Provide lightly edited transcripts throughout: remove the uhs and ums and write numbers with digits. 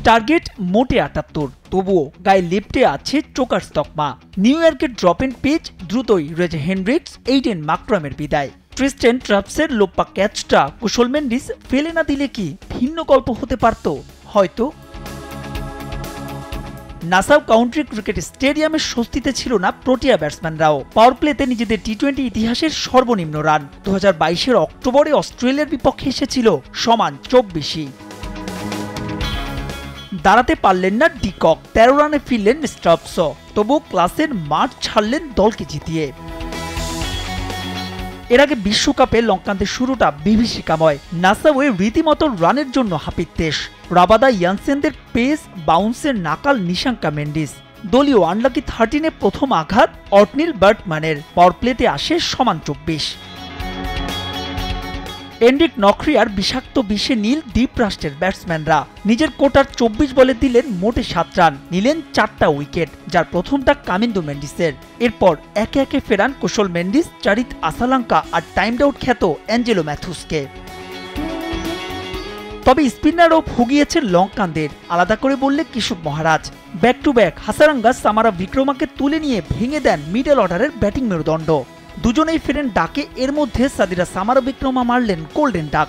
Target মোটে ৭৮, তবুও গায়ে লেপ্টে আছে চোকার তকমা। নিউ ইয়র্কের ড্রপ এন্ড পিচ, দ্রুতই রেজে হেনড্রিক্স, এইডেন মাকরামের বিদায়। ট্রিস্টেন ট্রাপসের লোপ্পা ক্যাচটা কুশল মেন্ডিস ফেলে না দিলে কি ভিন্ন গল্প হতে পারত? হয়তো। নাসাউ কাউন্টি ক্রিকেট স্টেডিয়ামে স্বস্তিতে ছিল না প্রোটিয়া ব্যাটসম্যানরাও। পাওয়ার প্লেতে নিজেদের টি-20 ইতিহাসের সর্বনিম্ন রান 2022-এর অক্টোবরে অস্ট্রেলিয়ার বিপক্ষে এসেছিল সমান 24। দাঁড়াতে পারলেন না ডিকক, 13 রানে ফিরলেন স্টাবস, তবু ক্লাসের মাঠ ছাড়লেন দলকে জিতিয়ে। এর আগে বিশ্বকাপে লঙ্কানদের শুরুটা বিভীষিকাময়। নাসাউয়ে রীতিমতো রানের জন্য হাপিত্তেশ। রাবাদা ইয়ানসেনদের পেস বাউন্সের নাকাল নিশাঙ্কা মেন্ডিস। দলীয় আনলাকি 13-এ প্রথম আঘাত অটনিল বার্টম্যানের। পাওয়ার প্লেতে আসে সমান 24। এন্ড্রিক নকরিয়ার বিষাক্ত বিষে নীল দ্বীপরাষ্ট্রের ব্যাটসম্যানরা। নিজের কোটার 24 বলে দিলেন মোটে 7 রান, নিলেন 4টা উইকেট, যার প্রথমটা কামিন্দো মেন্ডিসের। এরপর একে একে ফেরান কুশল মেন্ডিস, চারিত আসালাঙ্কা আর টাইমড আউট খ্যাত অ্যাঞ্জেলো ম্যাথুসকে। তবে স্পিনারও ভুগিয়েছেন লঙ্কানদের, আলাদা করে বললে কিশোর মহারাজ। ব্যাক টু ব্যাক হাসারাঙ্গা সামারা বিক্রমাকে তুলে নিয়ে ভেঙে দেন মিডল অর্ডারের ব্যাটিং মেরুদণ্ড। দুজনেই ফেরেন ডাকে, এর মধ্যে সাদিরা সামারা বিক্রমা মারলেন গোল্ডেন ডাক।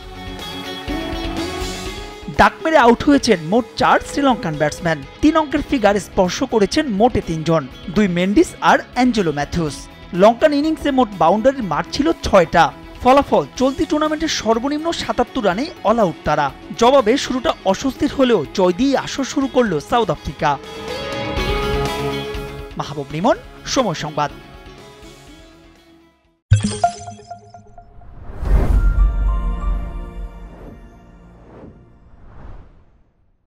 ডাক মেরে আউট হয়েছেন মোট 4 শ্রীলঙ্কান ব্যাটসম্যান। 3 অঙ্কের ফিগার স্পর্শ করেছেন মোটে 3 জন, 2 মেন্ডিস আর অ্যাঞ্জেলো ম্যাথুস। লঙ্কান ইনিংসে মোট বাউন্ডারির মার ছিল 6টা। ফলাফল চলতি টুর্নামেন্টের সর্বনিম্ন 77 রানে অল আউট তারা। জবাবে শুরুটা অস্বস্তির হলেও জয় দিয়ে আসর শুরু করল সাউথ আফ্রিকা। মাহবুব লিমন, সময় সংবাদ।